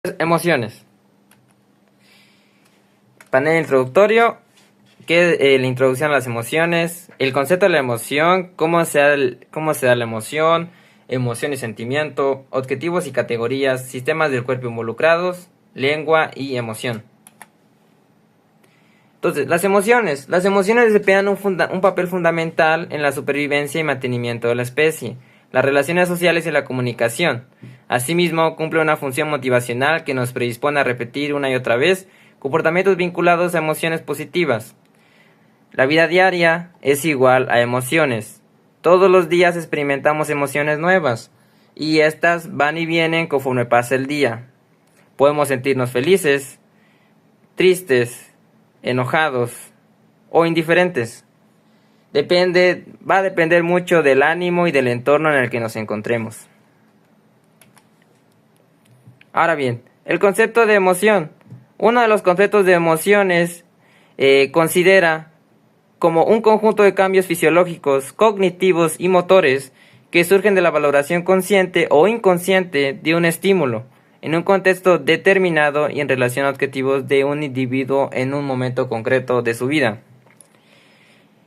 Emociones. Panel introductorio, que la introducción a las emociones, el concepto de la emoción, cómo se da la emoción, emoción y sentimiento, objetivos y categorías, sistemas del cuerpo involucrados, lengua y emoción. Entonces, las emociones desempeñan un papel fundamental en la supervivencia y mantenimiento de la especie, las relaciones sociales y la comunicación. Asimismo, cumple una función motivacional que nos predispone a repetir una y otra vez comportamientos vinculados a emociones positivas. La vida diaria es igual a emociones. Todos los días experimentamos emociones nuevas y estas van y vienen conforme pasa el día. Podemos sentirnos felices, tristes, enojados o indiferentes. Va a depender mucho del ánimo y del entorno en el que nos encontremos. Ahora bien, el concepto de emoción. Uno de los conceptos de emociones considera como un conjunto de cambios fisiológicos, cognitivos y motores que surgen de la valoración consciente o inconsciente de un estímulo en un contexto determinado y en relación a objetivos de un individuo en un momento concreto de su vida.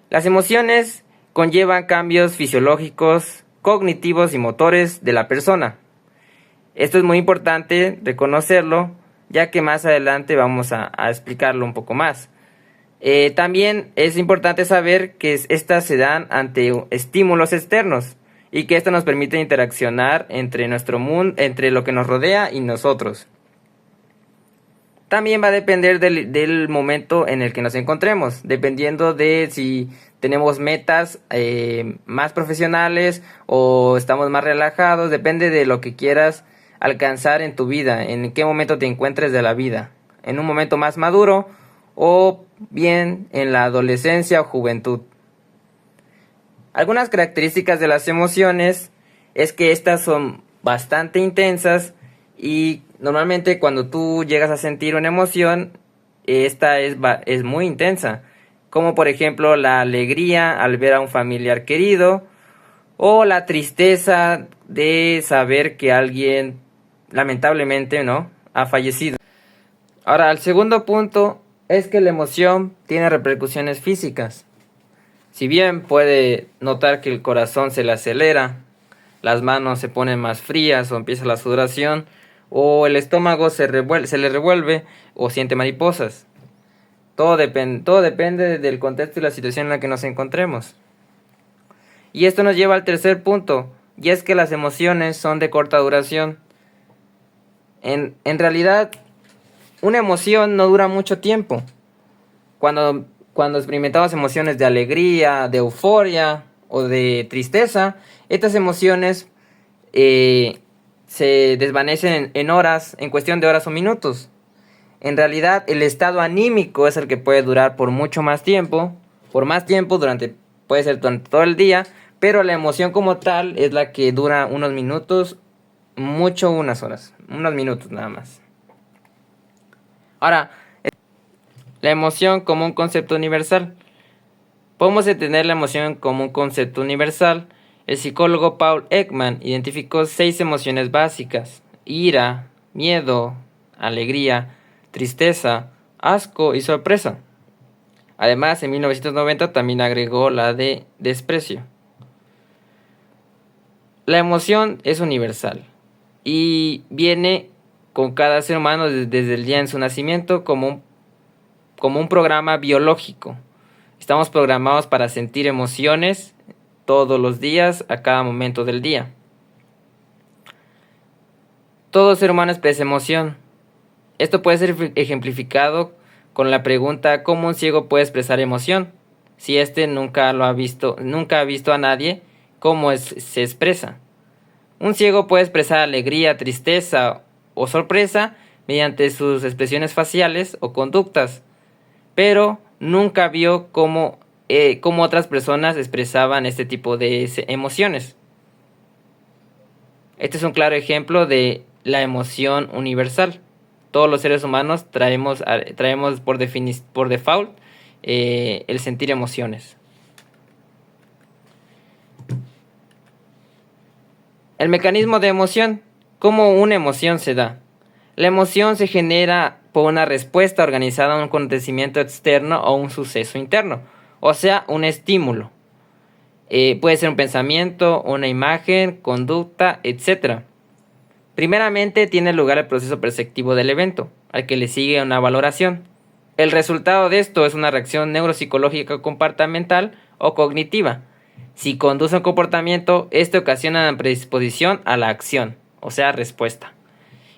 Las emociones conllevan cambios fisiológicos, cognitivos y motores de la persona. Esto es muy importante reconocerlo, ya que más adelante vamos a explicarlo un poco más. También es importante saber que estas se dan ante estímulos externos y que esto nos permite interaccionar entre nuestro mundo, entre lo que nos rodea y nosotros. También va a depender del momento en el que nos encontremos, dependiendo de si tenemos metas más profesionales o estamos más relajados, depende de lo que quieras alcanzar en tu vida, en qué momento te encuentres de la vida, en un momento más maduro o bien en la adolescencia o juventud. Algunas características de las emociones es que estas son bastante intensas y normalmente cuando tú llegas a sentir una emoción, esta es muy intensa, como por ejemplo la alegría al ver a un familiar querido o la tristeza de saber que alguien lamentablemente ha fallecido. Ahora, el segundo punto es que la emoción tiene repercusiones físicas. Si bien puede notar que el corazón se le acelera, las manos se ponen más frías o empieza la sudoración, o el estómago se le revuelve o siente mariposas. Todo depende del contexto y la situación en la que nos encontremos. Y esto nos lleva al tercer punto, y es que las emociones son de corta duración. En realidad, una emoción no dura mucho tiempo. Cuando experimentamos emociones de alegría, de euforia o de tristeza, estas emociones se desvanecen en horas, en cuestión de horas o minutos. En realidad, el estado anímico es el que puede durar por mucho más tiempo, puede ser durante todo el día, pero la emoción como tal es la que dura unos minutos, mucho unas horas, unos minutos nada más. Ahora, la emoción como un concepto universal. Podemos entender la emoción como un concepto universal. El psicólogo Paul Ekman identificó 6 emociones básicas: ira, miedo, alegría, tristeza, asco y sorpresa. Además, en 1990 también agregó la de desprecio. La emoción es universal y viene con cada ser humano desde el día de su nacimiento como un programa biológico. Estamos programados para sentir emociones todos los días, a cada momento del día. Todo ser humano expresa emoción. Esto puede ser ejemplificado con la pregunta: ¿cómo un ciego puede expresar emoción? Si nunca ha visto a nadie, ¿cómo se expresa? Un ciego puede expresar alegría, tristeza o sorpresa mediante sus expresiones faciales o conductas, pero nunca vio cómo otras personas expresaban este tipo de emociones. Este es un claro ejemplo de la emoción universal. Todos los seres humanos traemos por default el sentir emociones. El mecanismo de emoción. ¿Cómo una emoción se da? La emoción se genera por una respuesta organizada a un acontecimiento externo o un suceso interno, o sea, un estímulo. Puede ser un pensamiento, una imagen, conducta, etc. Primeramente tiene lugar el proceso perceptivo del evento, al que le sigue una valoración. El resultado de esto es una reacción neuropsicológica comportamental o cognitiva. Si conduce a un comportamiento, este ocasiona una predisposición a la acción, o sea, respuesta.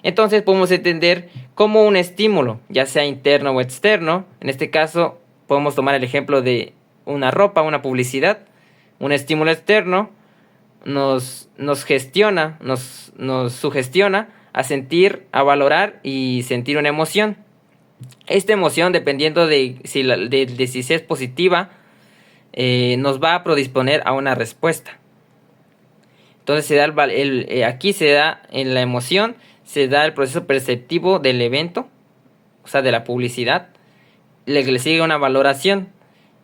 Entonces podemos entender como un estímulo, ya sea interno o externo. En este caso, podemos tomar el ejemplo de una ropa, una publicidad. Un estímulo externo nos gestiona, nos sugestiona a sentir, a valorar y sentir una emoción. Esta emoción, dependiendo de si es positiva, nos va a predisponer a una respuesta. Entonces aquí se da en la emoción, se da el proceso perceptivo del evento, o sea, de la publicidad, le sigue una valoración.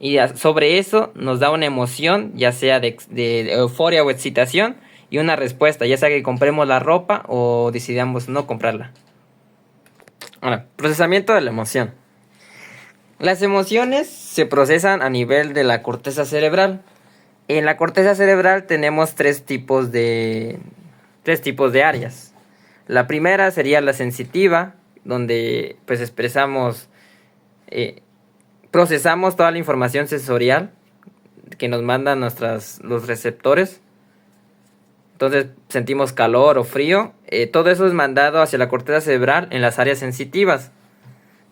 Y sobre eso nos da una emoción, ya sea de euforia o excitación, y una respuesta, ya sea que compremos la ropa o decidamos no comprarla. Ahora, procesamiento de la emoción. Las emociones se procesan a nivel de la corteza cerebral. En la corteza cerebral tenemos tres tipos de áreas. La primera sería la sensitiva, donde pues procesamos toda la información sensorial que nos mandan los receptores. Entonces sentimos calor o frío. Todo eso es mandado hacia la corteza cerebral en las áreas sensitivas.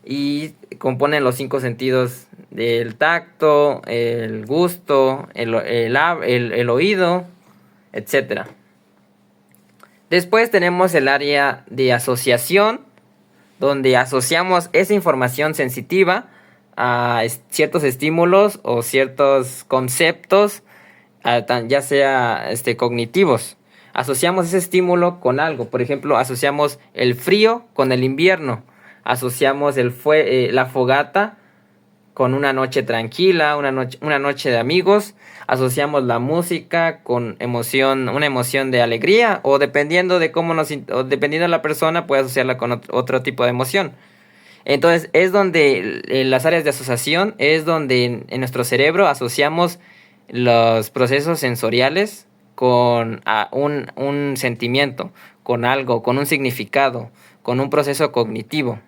Y componen los 5 sentidos del tacto, el gusto, el oído, etc. Después tenemos el área de asociación, donde asociamos esa información sensitiva a ciertos estímulos o ciertos conceptos, ya sea cognitivos. Asociamos ese estímulo con algo. Por ejemplo, asociamos el frío con el invierno. Asociamos la fogata con una noche tranquila, una noche de amigos. Asociamos la música con una emoción de alegría, o dependiendo de dependiendo de la persona, puede asociarla con otro tipo de emoción. Entonces es donde en las áreas de asociación es donde en nuestro cerebro asociamos los procesos sensoriales con un sentimiento, con algo, con un significado, con un proceso cognitivo.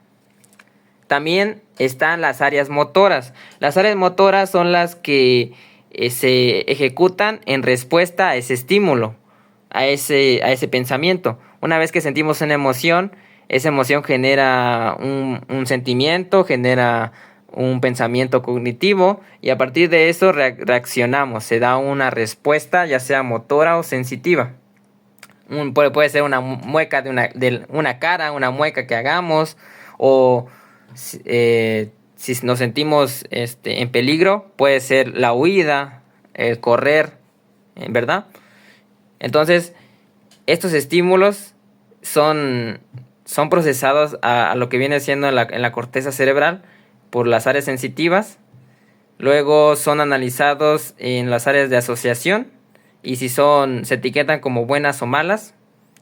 También están las áreas motoras. Las áreas motoras son las que se ejecutan en respuesta a ese estímulo, a ese pensamiento. Una vez que sentimos una emoción, esa emoción genera un sentimiento, genera un pensamiento cognitivo, y a partir de eso reaccionamos. Se da una respuesta, ya sea motora o sensitiva. Puede ser una mueca de una cara, una mueca que hagamos, o si nos sentimos en peligro, puede ser la huida, el correr, ¿verdad? Entonces, estos estímulos son procesados a lo que viene siendo en la corteza cerebral por las áreas sensitivas. Luego son analizados en las áreas de asociación, y si se etiquetan como buenas o malas,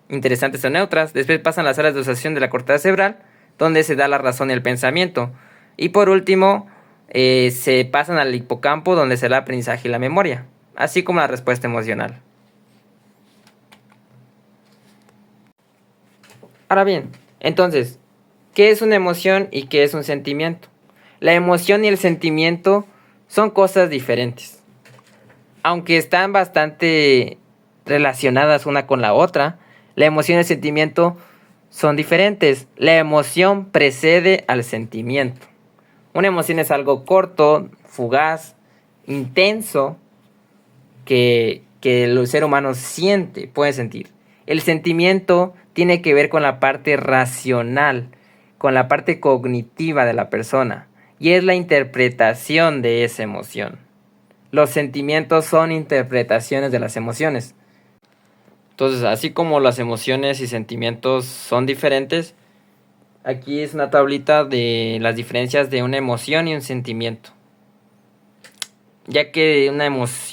interesantes o neutras. Después pasan las áreas de asociación de la corteza cerebral, donde se da la razón y el pensamiento. Y por último, se pasan al hipocampo, donde se da el aprendizaje y la memoria, así como la respuesta emocional. Ahora bien, entonces, ¿qué es una emoción y qué es un sentimiento? La emoción y el sentimiento son cosas diferentes. Aunque están bastante relacionadas una con la otra, la emoción y el sentimiento son diferentes. La emoción precede al sentimiento. Una emoción es algo corto, fugaz, intenso, que el ser humano puede sentir. El sentimiento tiene que ver con la parte racional, con la parte cognitiva de la persona, y es la interpretación de esa emoción. Los sentimientos son interpretaciones de las emociones. Entonces, así como las emociones y sentimientos son diferentes, aquí es una tablita de las diferencias de una emoción y un sentimiento. Ya que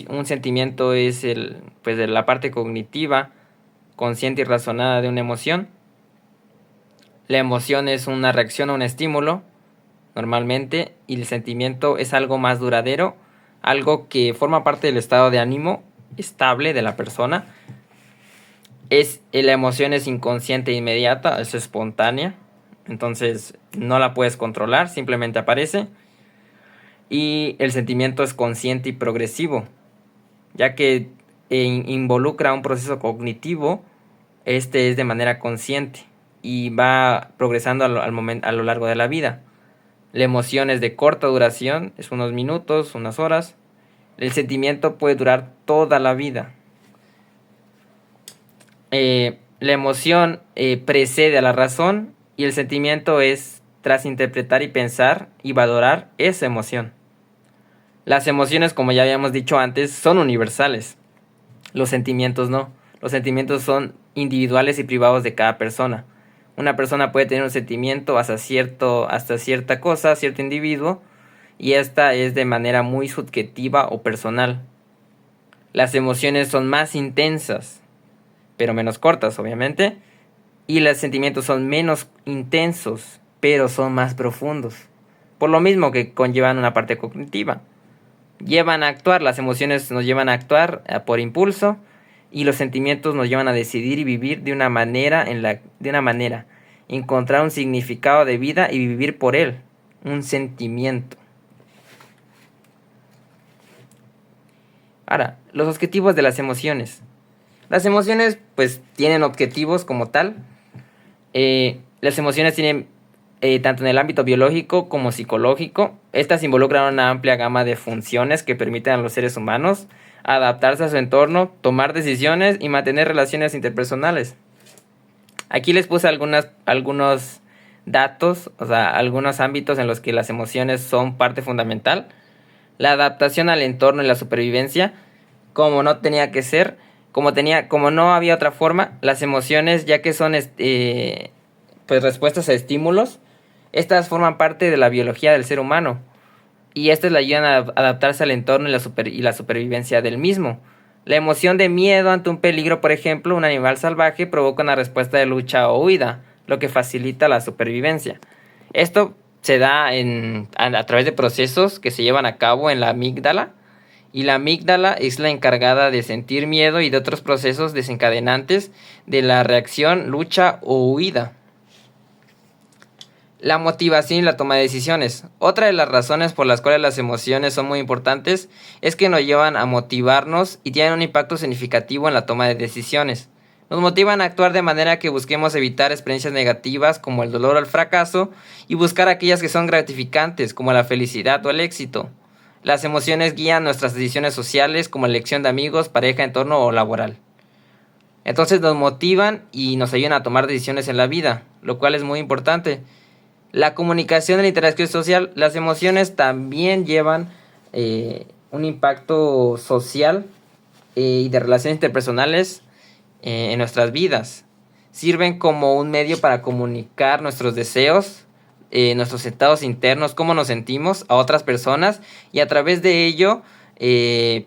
un sentimiento es de la parte cognitiva, consciente y razonada de una emoción. La emoción es una reacción a un estímulo, normalmente, y el sentimiento es algo más duradero, algo que forma parte del estado de ánimo estable de la persona. La emoción es inconsciente e inmediata, es espontánea, entonces no la puedes controlar, simplemente aparece. Y el sentimiento es consciente y progresivo, ya que involucra un proceso cognitivo. Este es de manera consciente y va progresando a lo largo de la vida. La emoción es de corta duración, es unos minutos, unas horas. El sentimiento puede durar toda la vida. La emoción precede a la razón y el sentimiento es tras interpretar y pensar y valorar esa emoción. Las emociones, como ya habíamos dicho antes, son universales. Los sentimientos no. Los sentimientos son individuales y privados de cada persona. Una persona puede tener un sentimiento hasta cierta cosa, cierto individuo, y esta es de manera muy subjetiva o personal. Las emociones son más intensas, pero menos cortas, obviamente, y los sentimientos son menos intensos, pero son más profundos. Por lo mismo que conllevan una parte cognitiva. Llevan a actuar, las emociones nos llevan a actuar por impulso, y los sentimientos nos llevan a decidir y vivir de una manera, encontrar un significado de vida y vivir por él, un sentimiento. Ahora, los objetivos de las emociones. Las emociones pues tienen objetivos como tal. Las emociones tienen tanto en el ámbito biológico como psicológico. Estas involucran una amplia gama de funciones que permiten a los seres humanos adaptarse a su entorno, tomar decisiones y mantener relaciones interpersonales. Aquí les puse algunos datos, o sea, algunos ámbitos en los que las emociones son parte fundamental. La adaptación al entorno y la supervivencia, como no tenía que ser, como no había otra forma, las emociones, ya que son pues respuestas a estímulos, estas forman parte de la biología del ser humano y estas le ayudan a adaptarse al entorno y la supervivencia del mismo. La emoción de miedo ante un peligro, por ejemplo, un animal salvaje, provoca una respuesta de lucha o huida, lo que facilita la supervivencia. Esto se da a través de procesos que se llevan a cabo en la amígdala, y la amígdala es la encargada de sentir miedo y de otros procesos desencadenantes de la reacción, lucha o huida. La motivación y la toma de decisiones. Otra de las razones por las cuales las emociones son muy importantes es que nos llevan a motivarnos y tienen un impacto significativo en la toma de decisiones. Nos motivan a actuar de manera que busquemos evitar experiencias negativas como el dolor o el fracaso y buscar aquellas que son gratificantes como la felicidad o el éxito. Las emociones guían nuestras decisiones sociales como elección de amigos, pareja, entorno o laboral. Entonces nos motivan y nos ayudan a tomar decisiones en la vida, lo cual es muy importante. La comunicación y la interacción social, las emociones también llevan un impacto social y de relaciones interpersonales en nuestras vidas. Sirven como un medio para comunicar nuestros deseos, nuestros estados internos, cómo nos sentimos a otras personas y a través de ello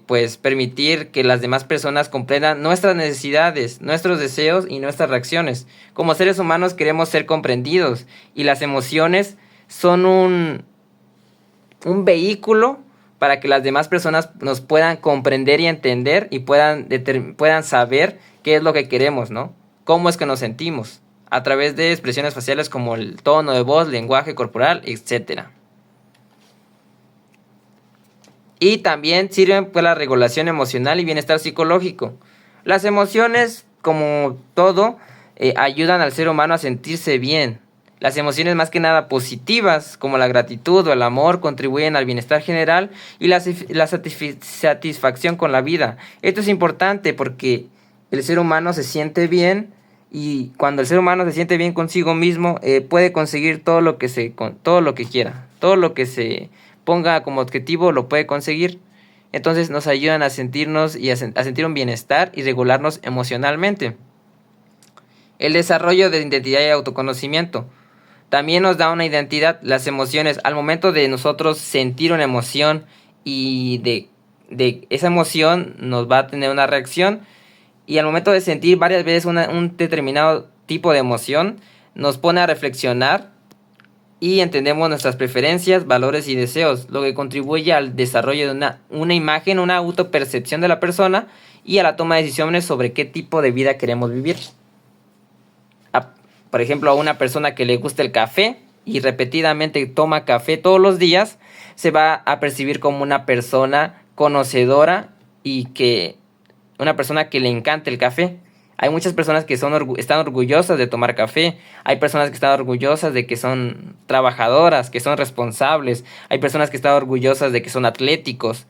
pues permitir que las demás personas comprendan nuestras necesidades, nuestros deseos y nuestras reacciones. Como seres humanos queremos ser comprendidos y las emociones son un vehículo para que las demás personas nos puedan comprender y entender y puedan saber qué es lo que queremos, ¿no? Cómo es que nos sentimos a través de expresiones faciales como el tono de voz, lenguaje corporal, etcétera. Y también sirven para la regulación emocional y bienestar psicológico. Las emociones, como todo, ayudan al ser humano a sentirse bien. Las emociones más que nada positivas, como la gratitud o el amor, contribuyen al bienestar general y la satisfacción con la vida. Esto es importante porque el ser humano se siente bien y cuando el ser humano se siente bien consigo mismo, puede conseguir todo lo que quiera, todo lo que se ponga como objetivo lo puede conseguir. Entonces nos ayudan a sentirnos y a sentir un bienestar y regularnos emocionalmente. El desarrollo de identidad y autoconocimiento también nos da una identidad. Las emociones, al momento de nosotros sentir una emoción y de esa emoción nos va a tener una reacción, y al momento de sentir varias veces un determinado tipo de emoción nos pone a reflexionar y entendemos nuestras preferencias, valores y deseos, lo que contribuye al desarrollo de una imagen, una autopercepción de la persona y a la toma de decisiones sobre qué tipo de vida queremos vivir. Por ejemplo, a una persona que le gusta el café y repetidamente toma café todos los días, se va a percibir como una persona conocedora y que una persona que le encanta el café. Hay muchas personas que están orgullosas de tomar café. Hay personas que están orgullosas de que son trabajadoras, que son responsables. Hay personas que están orgullosas de que son atléticos.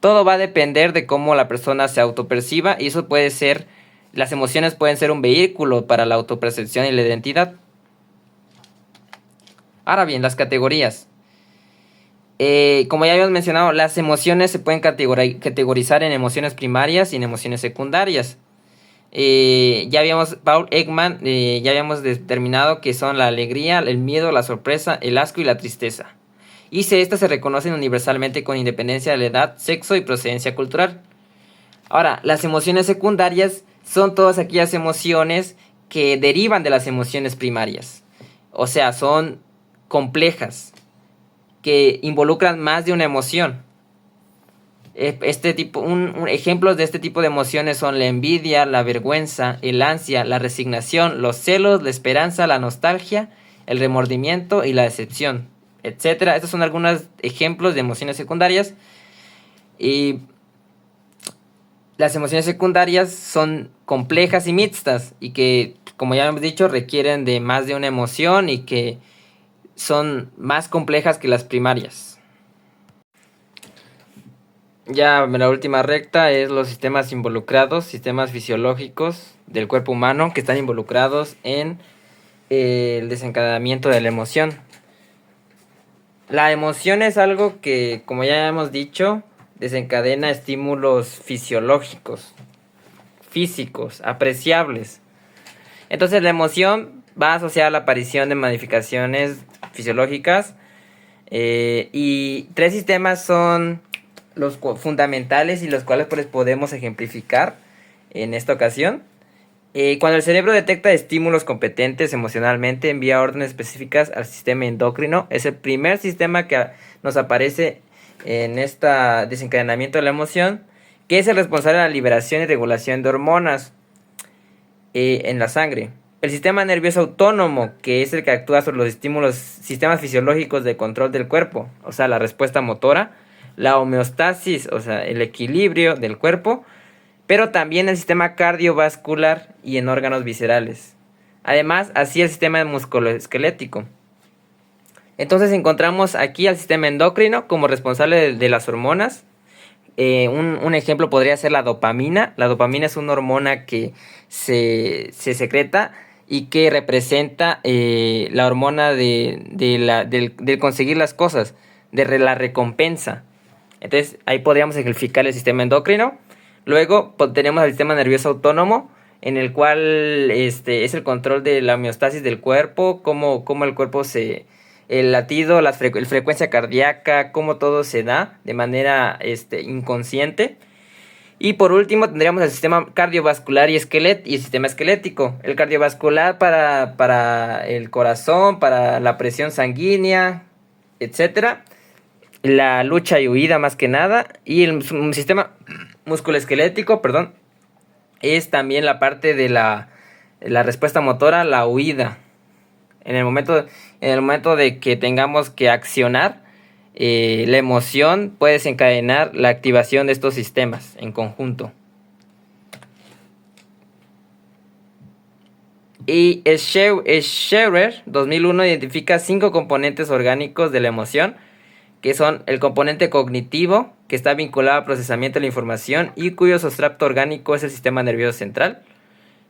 Todo va a depender de cómo la persona se autoperciba y eso puede ser, las emociones pueden ser un vehículo para la autopercepción y la identidad. Ahora bien, las categorías. Como ya habíamos mencionado, las emociones se pueden categorizar en emociones primarias y en emociones secundarias. Paul Ekman, ya habíamos determinado que son la alegría, el miedo, la sorpresa, el asco y la tristeza. Y estas se reconocen universalmente con independencia de la edad, sexo y procedencia cultural. Ahora, las emociones secundarias son todas aquellas emociones que derivan de las emociones primarias. O sea, son complejas, que involucran más de una emoción. Ejemplos de este tipo de emociones son la envidia, la vergüenza, el ansia, la resignación, los celos, la esperanza, la nostalgia, el remordimiento y la decepción, etcétera. Estos son algunos ejemplos de emociones secundarias. Y las emociones secundarias son complejas y mixtas y que, como ya hemos dicho, requieren de más de una emoción y que son más complejas que las primarias. Ya la última recta es los sistemas involucrados, sistemas fisiológicos del cuerpo humano que están involucrados en el desencadenamiento de la emoción. La emoción es algo que, como ya hemos dicho, desencadena estímulos fisiológicos, físicos, apreciables. Entonces la emoción va asociada a la aparición de modificaciones fisiológicas y tres sistemas son los fundamentales y los cuales pues podemos ejemplificar en esta ocasión. Cuando el cerebro detecta estímulos competentes emocionalmente, envía órdenes específicas al sistema endocrino. Es el primer sistema que nos aparece en este desencadenamiento de la emoción, que es el responsable de la liberación y regulación de hormonas en la sangre. El sistema nervioso autónomo, que es el que actúa sobre los estímulos, sistemas fisiológicos de control del cuerpo, o sea, la respuesta motora, la homeostasis, o sea, el equilibrio del cuerpo, pero también el sistema cardiovascular y en órganos viscerales. Además, así el sistema musculoesquelético. Entonces encontramos aquí al sistema endocrino como responsable de las hormonas. Un ejemplo podría ser la dopamina. La dopamina es una hormona que se secreta y que representa la hormona del conseguir las cosas, de la recompensa. Entonces ahí podríamos ejemplificar el sistema endocrino. Luego tenemos el sistema nervioso autónomo, en el cual es el control de la homeostasis del cuerpo, cómo el cuerpo el latido, la frecuencia cardíaca, cómo todo se da de manera inconsciente. Y por último tendríamos el sistema cardiovascular y el sistema esquelético. El cardiovascular para el corazón, para la presión sanguínea, etcétera. La lucha y huida más que nada. Y el sistema musculoesquelético, es también la parte de la respuesta motora, la huida. En el momento de que tengamos que accionar, la emoción puede desencadenar la activación de estos sistemas en conjunto. Y Scherer 2001 identifica 5 componentes orgánicos de la emoción, que son el componente cognitivo, que está vinculado al procesamiento de la información y cuyo sustrato orgánico es el sistema nervioso central.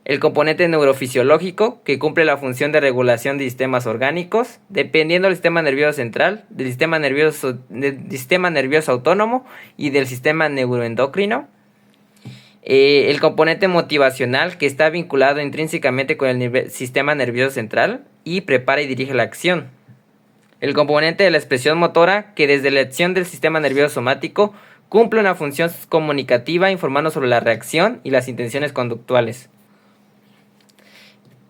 El componente neurofisiológico, que cumple la función de regulación de sistemas orgánicos, dependiendo del sistema nervioso central, del sistema nervioso autónomo y del sistema neuroendocrino. El componente motivacional, que está vinculado intrínsecamente con el sistema nervioso central y prepara y dirige la acción. El componente de la expresión motora, que desde la acción del sistema nervioso somático cumple una función comunicativa informando sobre la reacción y las intenciones conductuales.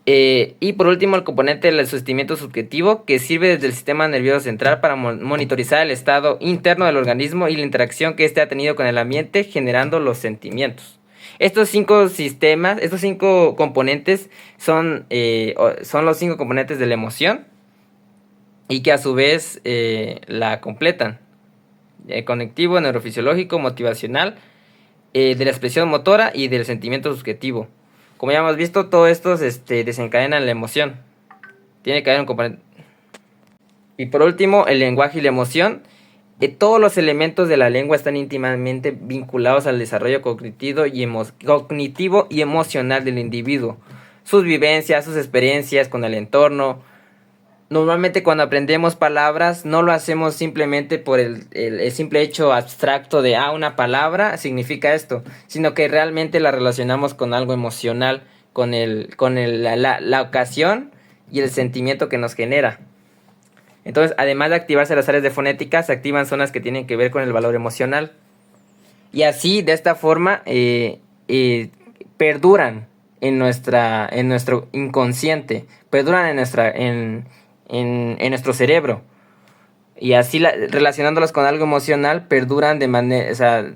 Y por último, el componente del sentimiento subjetivo, que sirve desde el sistema nervioso central para monitorizar el estado interno del organismo y la interacción que éste ha tenido con el ambiente, generando los sentimientos. Estos 5 sistemas, estos 5 componentes son los 5 componentes de la emoción y que a su vez la completan. Conectivo, neurofisiológico, motivacional, de la expresión motora y del sentimiento subjetivo. Como ya hemos visto, todo esto desencadenan la emoción. Tiene que haber un componente. Y por último, el lenguaje y la emoción. Todos los elementos de la lengua están íntimamente vinculados al desarrollo cognitivo y emocional del individuo. Sus vivencias, sus experiencias con el entorno. Normalmente cuando aprendemos palabras no lo hacemos simplemente por el simple hecho abstracto de una palabra significa esto, sino que realmente la relacionamos con algo emocional, con la ocasión y el sentimiento que nos genera. Entonces, además de activarse las áreas de fonética, se activan zonas que tienen que ver con el valor emocional. Y así, de esta forma, perduran en nuestro inconsciente, perduran en nuestro cerebro. Y así relacionándolos con algo emocional, perduran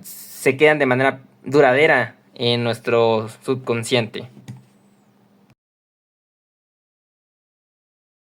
se quedan de manera duradera en nuestro subconsciente.